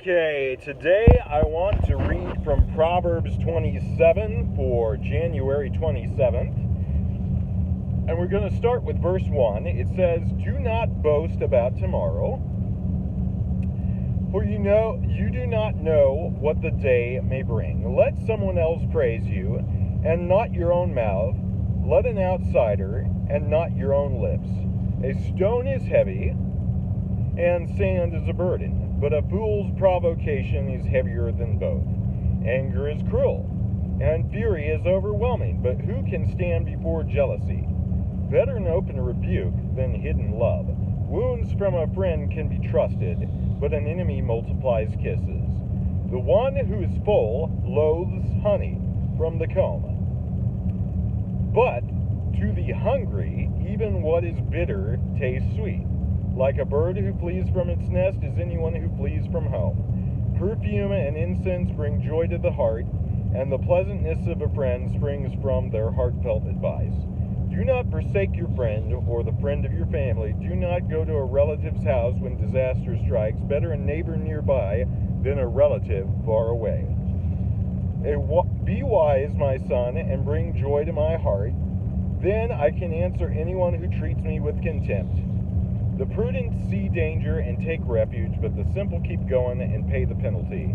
Okay, today I want to read from Proverbs 27 for January 27th. And we're going to start with verse 1. It says, "Do not boast about tomorrow, for you do not know what the day may bring. Let someone else praise you, and not your own mouth. Let an outsider, and not your own lips. A stone is heavy, and sand is a burden. But a fool's provocation is heavier than both. Anger is cruel, and fury is overwhelming. But who can stand before jealousy? Better an open rebuke than hidden love. Wounds from a friend can be trusted, but an enemy multiplies kisses. The one who is full loathes honey from the comb. But to the hungry, even what is bitter tastes sweet. Like a bird who flees from its nest is anyone who flees from home. Perfume and incense bring joy to the heart, and the pleasantness of a friend springs from their heartfelt advice. Do not forsake your friend or the friend of your family. Do not go to a relative's house when disaster strikes. Better a neighbor nearby than a relative far away. Be wise, my son, and bring joy to my heart. Then I can answer anyone who treats me with contempt. The prudent see danger and take refuge, but the simple keep going and pay the penalty.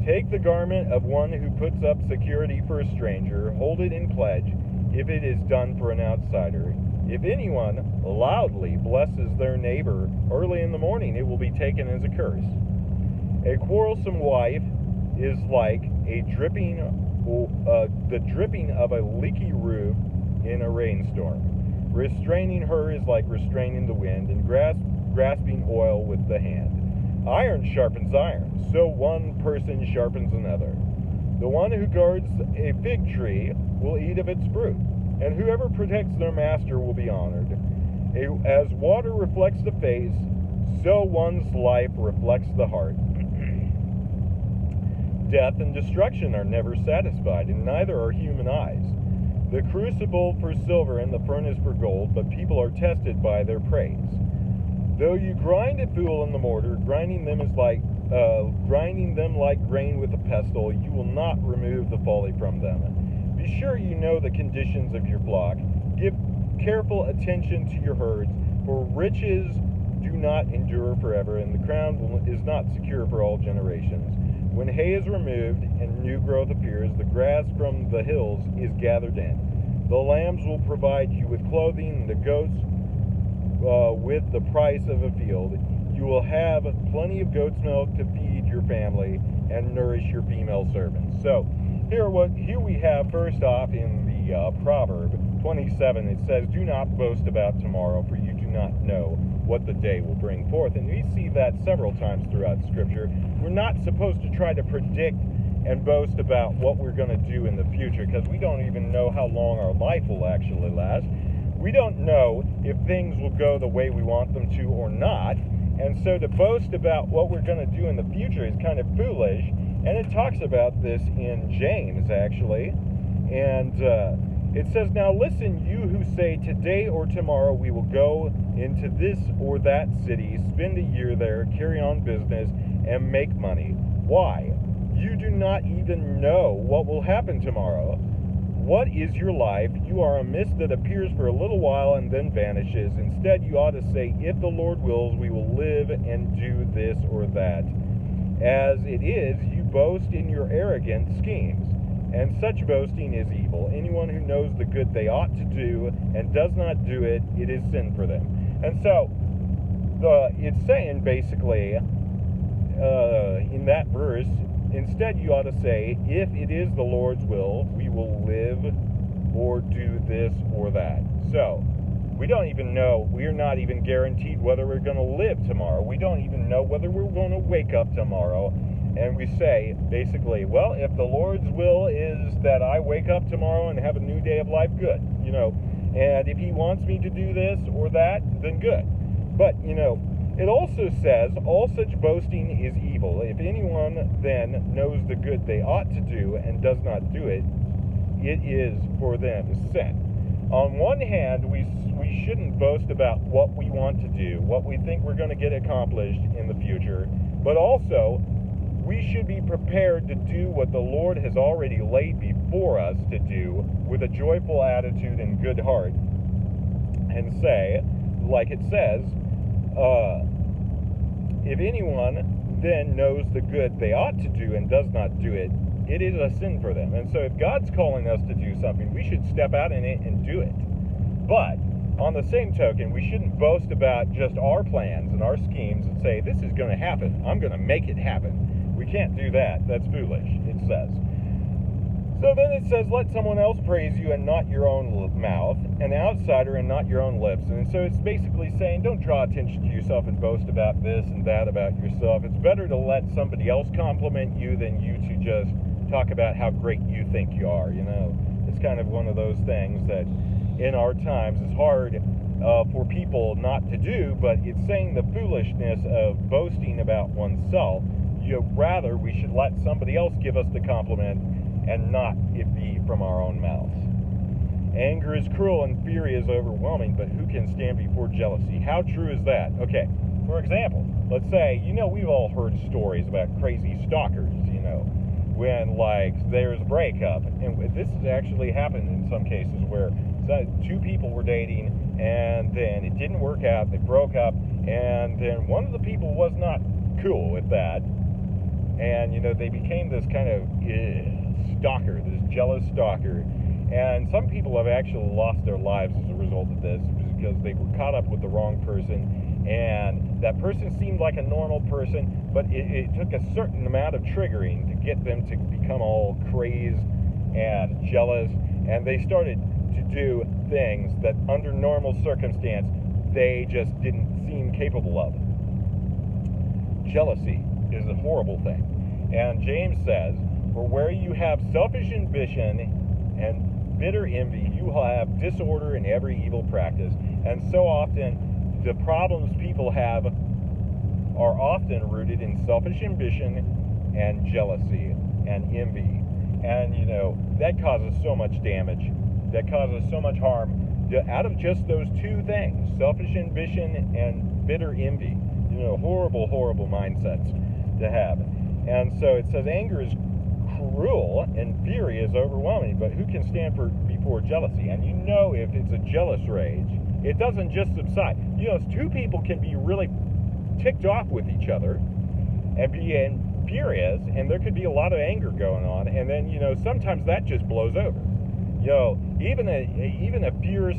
Take the garment of one who puts up security for a stranger. Hold it in pledge if it is done for an outsider. If anyone loudly blesses their neighbor early in the morning, it will be taken as a curse. A quarrelsome wife is like the dripping of a leaky roof in a rainstorm. Restraining her is like restraining the wind, and grasping oil with the hand. Iron sharpens iron, so one person sharpens another. The one who guards a fig tree will eat of its fruit, and whoever protects their master will be honored. As water reflects the face, so one's life reflects the heart. Death and destruction are never satisfied, and neither are human eyes. The crucible for silver and the furnace for gold, but people are tested by their praise. Though you grind a fool in the mortar, grinding them like grain with a pestle, you will not remove the folly from them. Be sure you know the conditions of your flock. Give careful attention to your herds, for riches do not endure forever, and the crown is not secure for all generations. When hay is removed and new growth appears, the grass from the hills is gathered in. The lambs will provide you with clothing, and the goats with the price of a field. You will have plenty of goat's milk to feed your family and nourish your female servants. So here we have first off in the Proverb 27, it says, "Do not boast about tomorrow, for you do not know what the day will bring forth." And we see that several times throughout Scripture. We're not supposed to try to predict and boast about what we're going to do in the future, because we don't even know how long our life will actually last. We don't know if things will go the way we want them to or not. And so to boast about what we're going to do in the future is kind of foolish. And it talks about this in James, actually. And it says, "Now listen, you who say, today or tomorrow we will go into this or that city, spend a year there, carry on business, and make money. Why? You do not even know what will happen tomorrow. What is your life? You are a mist that appears for a little while and then vanishes. Instead, you ought to say, if the Lord wills, we will live and do this or that. As it is, you boast in your arrogant schemes. And such boasting is evil. Anyone who knows the good they ought to do and does not do it, it is sin for them." And so it's saying basically in that verse, instead you ought to say, if it is the Lord's will, we will live or do this or that. So we don't even know, we're not even guaranteed whether we're going to live tomorrow. We don't even know whether we're going to wake up tomorrow. And we say, basically, well, if the Lord's will is that I wake up tomorrow and have a new day of life, good, and if he wants me to do this or that, then good. But, it also says, all such boasting is evil. If anyone then knows the good they ought to do and does not do it, it is for them sin. On one hand, we shouldn't boast about what we want to do, what we think we're going to get accomplished in the future, but also we should be prepared to do what the Lord has already laid before us to do with a joyful attitude and good heart, and say, like it says, if anyone then knows the good they ought to do and does not do it, it is a sin for them. And so if God's calling us to do something, we should step out in it and do it. But on the same token, we shouldn't boast about just our plans and our schemes and say, this is going to happen. I'm going to make it happen. We can't do that. That's foolish, it says. So then it says, let someone else praise you and not your own mouth, an outsider and not your own lips. And so it's basically saying, don't draw attention to yourself and boast about this and that about yourself. It's better to let somebody else compliment you than you to just talk about how great you think you are. You know, it's kind of one of those things that in our times is hard for people not to do, but it's saying the foolishness of boasting about oneself. Rather, we should let somebody else give us the compliment and not it be from our own mouths. Anger is cruel and fury is overwhelming, but who can stand before jealousy? How true is that? Okay, for example, let's say, we've all heard stories about crazy stalkers, when, there's a breakup. And this has actually happened in some cases where two people were dating, and then it didn't work out, they broke up, and then one of the people was not cool with that, and, they became this kind of stalker, this jealous stalker. And some people have actually lost their lives as a result of this because they were caught up with the wrong person, and that person seemed like a normal person, but it took a certain amount of triggering to get them to become all crazed and jealous, and they started to do things that under normal circumstance they just didn't seem capable of. Jealousy is a horrible thing. And James says, for where you have selfish ambition and bitter envy, you will have disorder in every evil practice. And so often, the problems people have are often rooted in selfish ambition and jealousy and envy. And, that causes so much damage. That causes so much harm out of just those two things, selfish ambition and bitter envy. Horrible, horrible mindsets to have. And so it says, anger is cruel and fury is overwhelming, but who can stand before jealousy? And if it's a jealous rage, it doesn't just subside. Two people can be really ticked off with each other and be furious, and there could be a lot of anger going on, and then sometimes that just blows over. Even a fierce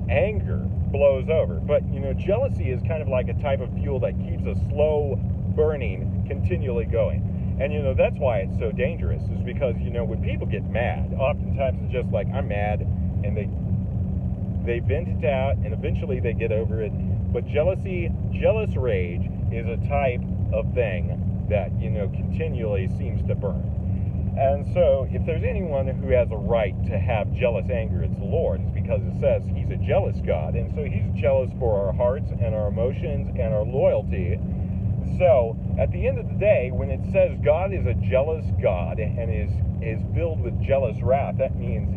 anger blows over. But jealousy is kind of like a type of fuel that keeps a slow burning continually going. And that's why it's so dangerous, is because when people get mad, oftentimes it's just like, I'm mad, and they vent it out, and eventually they get over it. But jealous rage is a type of thing that continually seems to burn. And so if there's anyone who has a right to have jealous anger, it's the Lord. It's because it says he's a jealous God, and so he's jealous for our hearts and our emotions and our loyalty. So at the end of the day, when it says God is a jealous God and is filled with jealous wrath, that means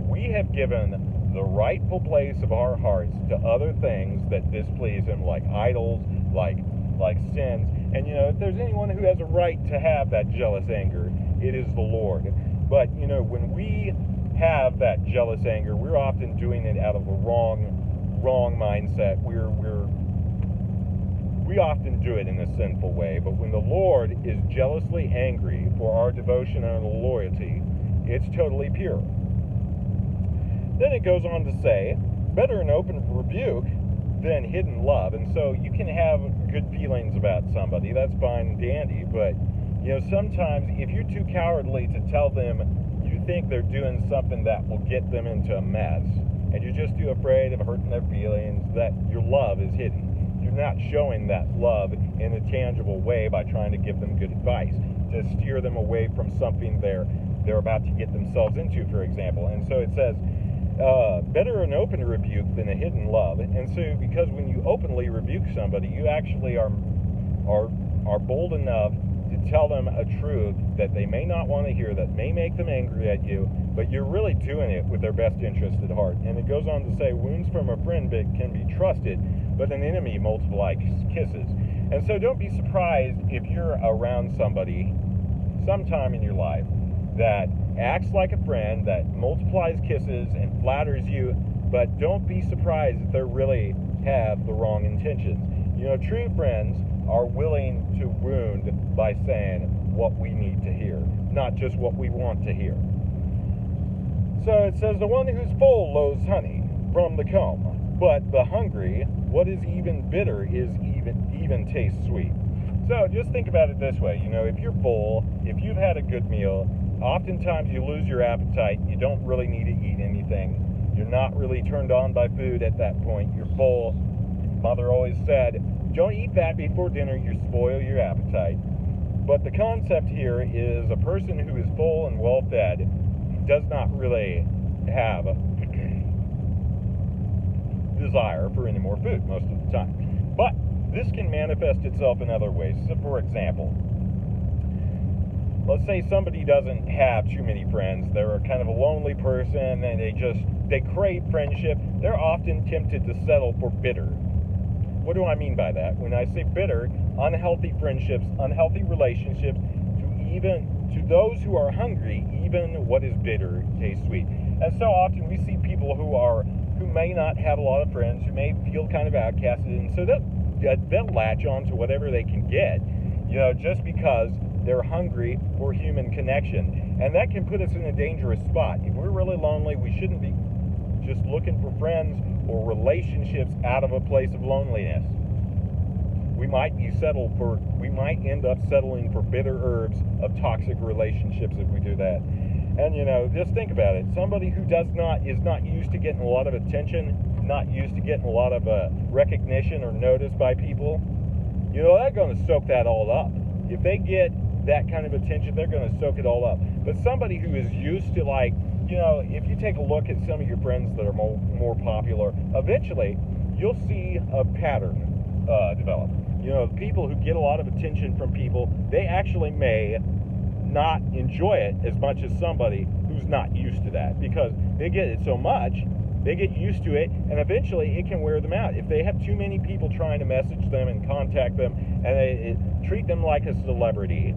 we have given the rightful place of our hearts to other things that displease him, like idols, like sins. And if there's anyone who has a right to have that jealous anger, it is the Lord. But when we have that jealous anger, we're often doing it out of a wrong mindset. We often do it in a sinful way. But when the Lord is jealously angry for our devotion and our loyalty, it's totally pure. Then it goes on to say, better an open rebuke than hidden love. And so you can have good feelings about somebody, that's fine and dandy, but sometimes if you're too cowardly to tell them you think they're doing something that will get them into a mess, and you're just too afraid of hurting their feelings, that your love is hidden. You're not showing that love in a tangible way by trying to give them good advice, to steer them away from something they're about to get themselves into, for example. And so it says, better an open rebuke than a hidden love. And so because when you openly rebuke somebody, you actually are bold enough to tell them a truth that they may not want to hear, that may make them angry at you, but you're really doing it with their best interest at heart. And it goes on to say, wounds from a friend can be trusted, but an enemy multiplies kisses. And so don't be surprised if you're around somebody sometime in your life that acts like a friend, that multiplies kisses and flatters you, but don't be surprised if they really have the wrong intentions. True friends are willing to wound by saying what we need to hear, not just what we want to hear. So it says, the one who's full loathes honey from the comb, but the hungry, what is even bitter is even tastes sweet. So just think about it this way. If you're full, if you've had a good meal, oftentimes you lose your appetite. You don't really need to eat anything. You're not really turned on by food at that point. You're full. Mother always said, don't eat that before dinner. You spoil your appetite. But the concept here is a person who is full and well fed does not really have a desire for any more food most of the time. But this can manifest itself in other ways. So for example, let's say somebody doesn't have too many friends. They're kind of a lonely person and they crave friendship. They're often tempted to settle for bitter. What do I mean by that? When I say bitter, unhealthy friendships, unhealthy relationships, to those who are hungry, even what is bitter tastes sweet. And so often we see people who may not have a lot of friends, who may feel kind of outcasted, and so they'll latch on to whatever they can get, just because they're hungry for human connection. And that can put us in a dangerous spot. If we're really lonely, we shouldn't be just looking for friends or relationships out of a place of loneliness. We might end up settling for bitter herbs of toxic relationships if we do that. And just think about it. Somebody who is not used to getting a lot of attention, not used to getting a lot of recognition or notice by people, they're going to soak that all up. If they get that kind of attention, they're going to soak it all up. But somebody who is used to, if you take a look at some of your friends that are more popular, eventually you'll see a pattern develop. People who get a lot of attention from people, they actually may not enjoy it as much as somebody who's not used to that, because they get it so much, they get used to it, and eventually it can wear them out. If they have too many people trying to message them and contact them, and they treat them like a celebrity,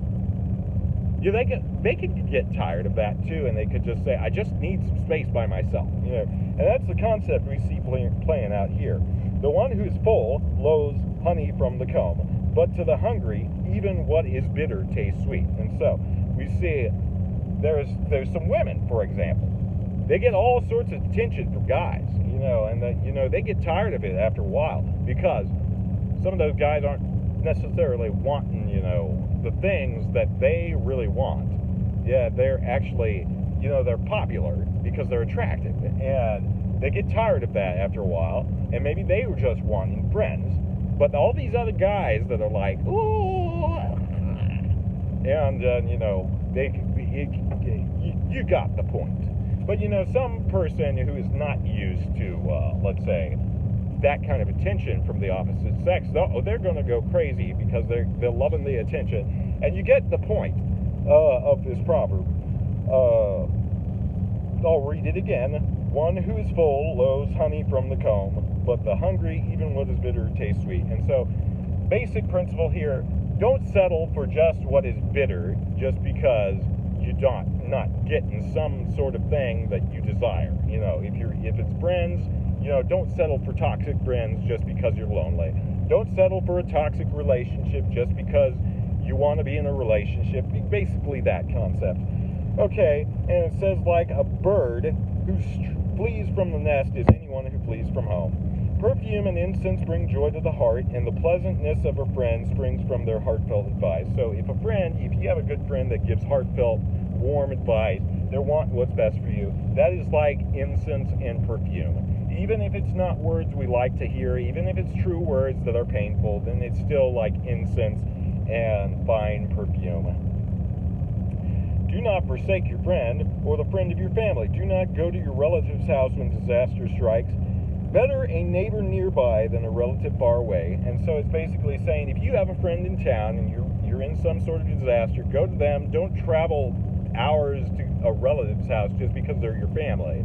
they could get tired of that too, and they could just say, I just need some space by myself. And that's the concept we see playing out here. The one who's full loathes honey from the comb, but to the hungry, even what is bitter tastes sweet. And so we see there's some women, for example. They get all sorts of attention from guys, and they get tired of it after a while, because some of those guys aren't necessarily wanting, the things that they really want. Yeah, they're actually, they're popular because they're attractive, and they get tired of that after a while, and maybe they were just wanting friends. But all these other guys that are like, ooh, and you got the point. But some person who is not used to, let's say, that kind of attention from the opposite sex, they're going to go crazy because they're loving the attention. And you get the point of this proverb. I'll read it again. One who is full loathes honey from the comb, but the hungry, even what is bitter, tastes sweet. And so, basic principle here, don't settle for just what is bitter just because you're not getting some sort of thing that you desire. If it's friends, don't settle for toxic friends just because you're lonely. Don't settle for a toxic relationship just because you want to be in a relationship. Basically that concept. Okay, and it says, like a bird who flees from the nest is anyone who flees from home. Perfume and incense bring joy to the heart, and the pleasantness of a friend springs from their heartfelt advice. So if you have a good friend that gives heartfelt, warm advice, they want what's best for you, that is like incense and perfume. Even if it's not words we like to hear, even if it's true words that are painful, then it's still like incense and fine perfume. Do not forsake your friend or the friend of your family. Do not go to your relative's house when disaster strikes. Better a neighbor nearby than a relative far away. And so it's basically saying, if you have a friend in town and you're in some sort of disaster, go to them. Don't travel hours to a relative's house just because they're your family.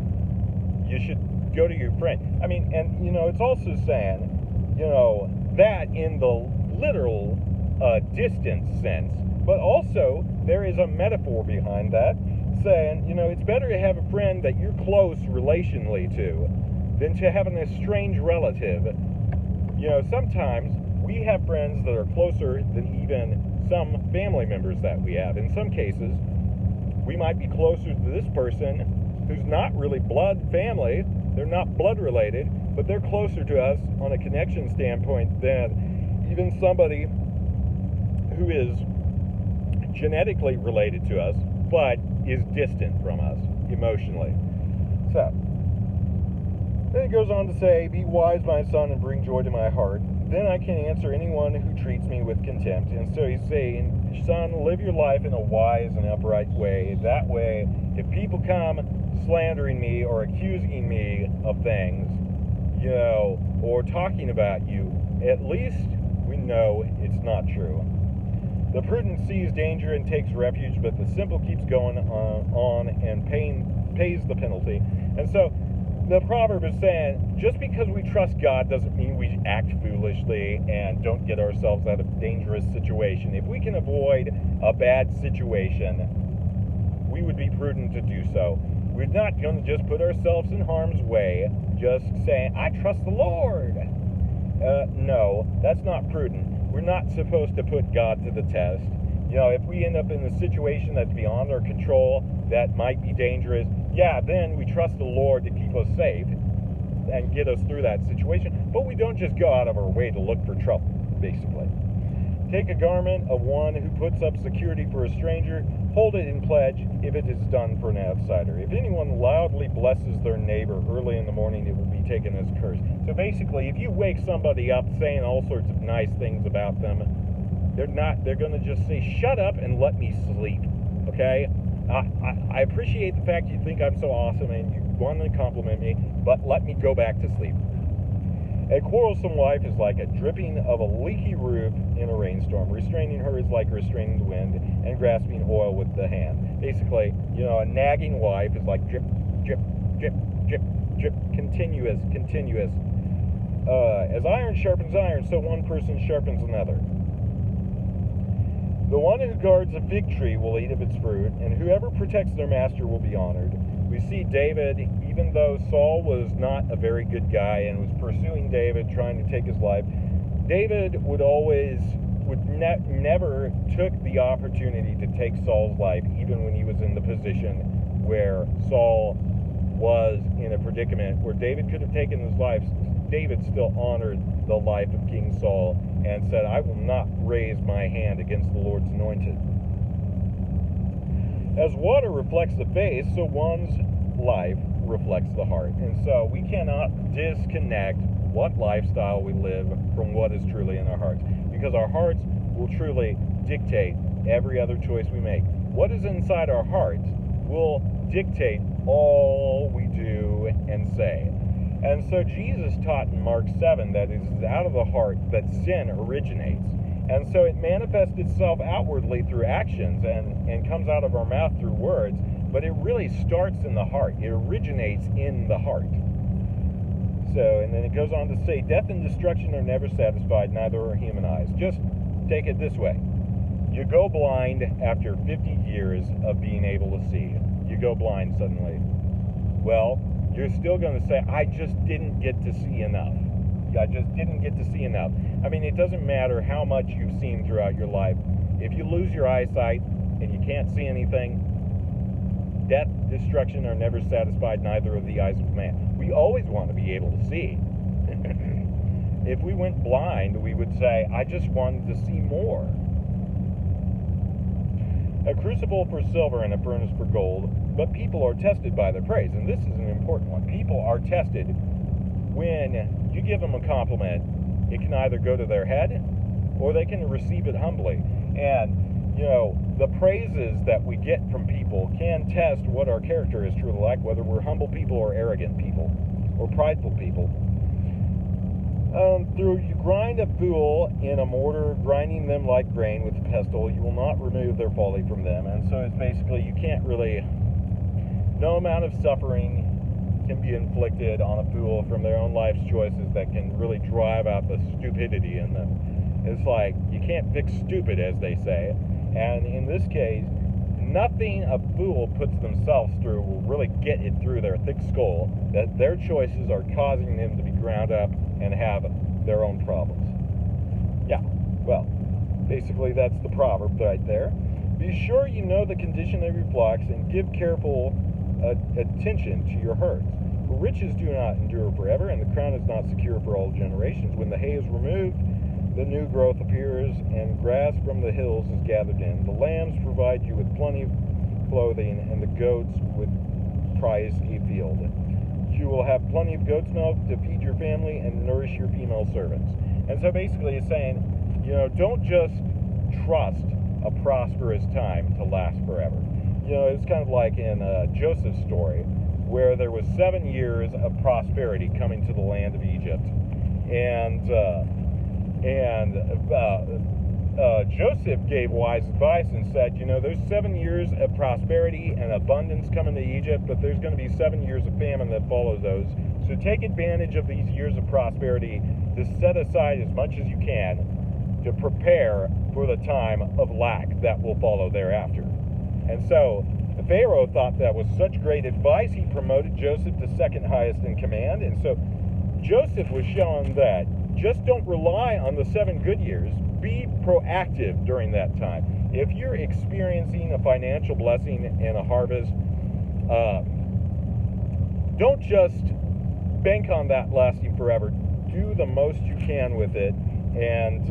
You should go to your friend. I mean, and it's also saying, that in the literal distance sense, but also there is a metaphor behind that, saying, it's better to have a friend that you're close relationally to than to have an estranged relative. Sometimes we have friends that are closer than even some family members that we have. In some cases, we might be closer to this person who's not really blood family. They're not blood related, but they're closer to us on a connection standpoint than even somebody who is genetically related to us, but is distant from us emotionally. So, then it goes on to say, be wise, my son, and bring joy to my heart. Then I can answer anyone who treats me with contempt. And so he's saying, son, live your life in a wise and upright way. That way, if people come slandering me or accusing me of things, or talking about you, at least we know it's not true. The prudent sees danger and takes refuge, but the simple keeps going on and pays the penalty. And so the proverb is saying, just because we trust God doesn't mean we act foolishly and don't get ourselves out of a dangerous situation. If we can avoid a bad situation, we would be prudent to do so. We're not going to just put ourselves in harm's way, just saying, I trust the Lord. No, that's not prudent. We're not supposed to put God to the test. If we end up in a situation that's beyond our control, that might be dangerous, then we trust the Lord to keep us safe and get us through that situation. But we don't just go out of our way to look for trouble, basically. Take a garment of one who puts up security for a stranger, hold it in pledge if it is done for an outsider. If anyone loudly blesses their neighbor early in the morning, it will be taken as a curse. So basically, if you wake somebody up saying all sorts of nice things about them, they're going to just say, shut up and let me sleep, okay? I appreciate the fact you think I'm so awesome and you want to compliment me, but let me go back to sleep. A quarrelsome wife is like a dripping of a leaky roof in a rainstorm. Restraining her is like restraining the wind and grasping oil with the hand. Basically, a nagging wife is like drip, drip, drip, drip, drip, continuous. As iron sharpens iron, so one person sharpens another. The one who guards a fig tree will eat of its fruit, and whoever protects their master will be honored. We see David, even though Saul was not a very good guy and was pursuing David, trying to take his life, David never took the opportunity to take Saul's life, even when he was in the position where Saul was in a predicament where David could have taken his life. David still honored the life of King Saul and said, I will not raise my hand against the Lord's anointed. As water reflects the face, so one's life reflects the heart. And so we cannot disconnect what lifestyle we live from what is truly in our hearts, because our hearts will truly dictate every other choice we make. What is inside our hearts will dictate all we do and say. And so Jesus taught in Mark 7 that it is out of the heart that sin originates. And so it manifests itself outwardly through actions and comes out of our mouth through words, but it really starts in the heart. It originates in the heart. So, and then it goes on to say, death and destruction are never satisfied, neither are human eyes. Just take it this way. You go blind after 50 years of being able to see. You go blind suddenly. Well, you're still going to say, I just didn't get to see enough. I just didn't get to see enough. I mean, it doesn't matter how much you've seen throughout your life. If you lose your eyesight and you can't see anything, death, destruction are never satisfied, neither are the eyes of man. We always want to be able to see. If we went blind, we would say, I just wanted to see more. A crucible for silver and a furnace for gold, but people are tested by their praise. And this is an important one. People are tested when you give them a compliment. It can either go to their head or they can receive it humbly. And, the praises that we get from people can test what our character is truly like, whether we're humble people or arrogant people or prideful people. Through you grind a fool in a mortar, grinding them like grain with a pestle, you will not remove their folly from them. And so it's basically, you can't really, no amount of suffering can be inflicted on a fool from their own life's choices that can really drive out the stupidity in them. It's like, you can't fix stupid, as they say. And in this case, nothing a fool puts themselves through will really get it through their thick skull that their choices are causing them to be ground up and have their own problems. Yeah, well, basically that's the proverb right there. Be sure you know the condition of your flocks and give careful attention to your herds. For riches do not endure forever, and the crown is not secure for all generations. When the hay is removed, the new growth appears, and grass from the hills is gathered in. The lambs provide you with plenty of clothing, and the goats with price a field. You will have plenty of goat's milk to feed your family and nourish your female servants. And so basically it's saying, don't just trust a prosperous time to last forever. It's kind of like in Joseph's story, where there was 7 years of prosperity coming to the land of Egypt. And Joseph gave wise advice and said, there's 7 years of prosperity and abundance coming to Egypt, but there's going to be 7 years of famine that follows those. So take advantage of these years of prosperity to set aside as much as you can to prepare for the time of lack that will follow thereafter. And so the Pharaoh thought that was such great advice, he promoted Joseph to second highest in command. And so Joseph was showing that just don't rely on the 7 good years. Be proactive during that time. If you're experiencing a financial blessing and a harvest, don't just bank on that lasting forever. Do the most you can with it, and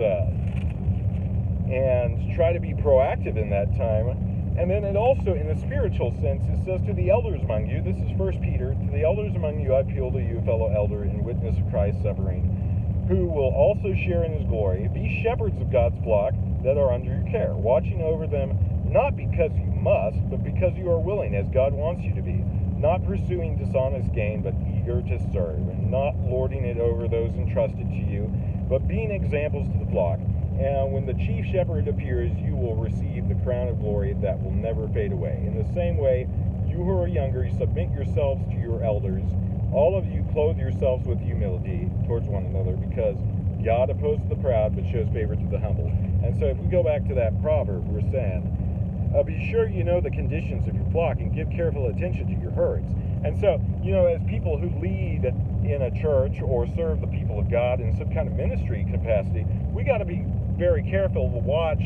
try to be proactive in that time. And then it also, in a spiritual sense, it says to the elders among you, this is 1 Peter, to the elders among you I appeal to you, fellow elder, in witness of Christ's suffering, who will also share in his glory. Be shepherds of God's flock that are under your care, watching over them, not because you must, but because you are willing, as God wants you to be, not pursuing dishonest gain, but eager to serve, and not lording it over those entrusted to you, but being examples to the flock. And when the chief shepherd appears, you will receive the crown of glory that will never fade away. In the same way, you who are younger, submit yourselves to your elders. All of you clothe yourselves with humility towards one another, because God opposes the proud, but shows favor to the humble. And so if we go back to that proverb, we're saying, be sure you know the conditions of your flock and give careful attention to your herds. And so, as people who lead in a church or serve the people of God in some kind of ministry capacity, we got to be very careful to watch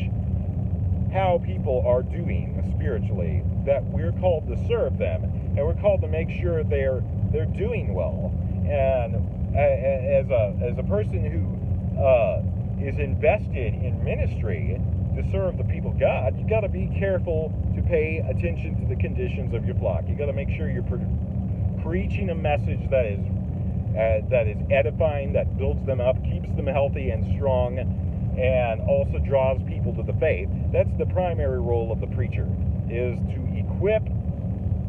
how people are doing spiritually, that we're called to serve them, and we're called to make sure they're doing well. And as a person who is invested in ministry to serve the people of God, you got to be careful to pay attention to the conditions of your flock. You got to make sure you're preaching a message that is edifying, that builds them up, keeps them healthy and strong, and also draws people to the faith. That's the primary role of the preacher, is to equip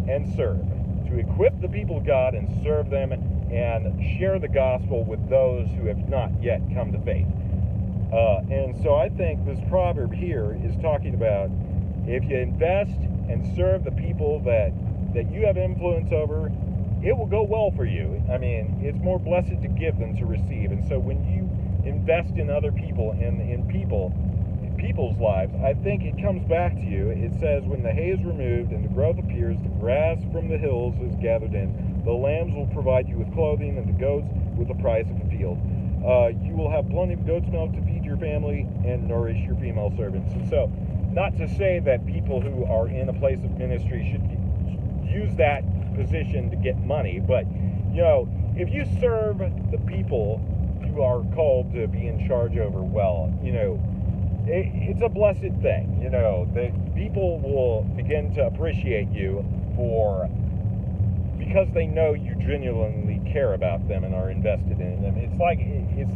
and serve. To equip the people of God and serve them and share the gospel with those who have not yet come to faith. And so I think this proverb here is talking about, if you invest and serve the people that you have influence over, it will go well for you. I mean, it's more blessed to give than to receive. And so when you invest in other people and in people's lives, I think it comes back to you. It says, when the hay is removed and the growth appears, the grass from the hills is gathered in. The lambs will provide you with clothing, and the goats with the price of a field. You will have plenty of goat's milk to feed your family and nourish your female servants. And so, not to say that people who are in a place of ministry should use that position to get money, but if you serve the people you are called to be in charge over well, it's a blessed thing. The people will begin to appreciate you because they know you genuinely care about them and are invested in them. It's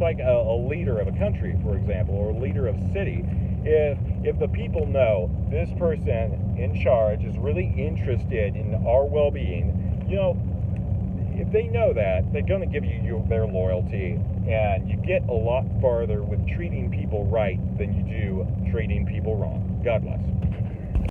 like a leader of a country, for example, or a leader of a city. If the people know this person in charge is really interested in our well-being, if they know that, they're going to give you their loyalty, and you get a lot farther with treating people right than you do treating people wrong. God bless.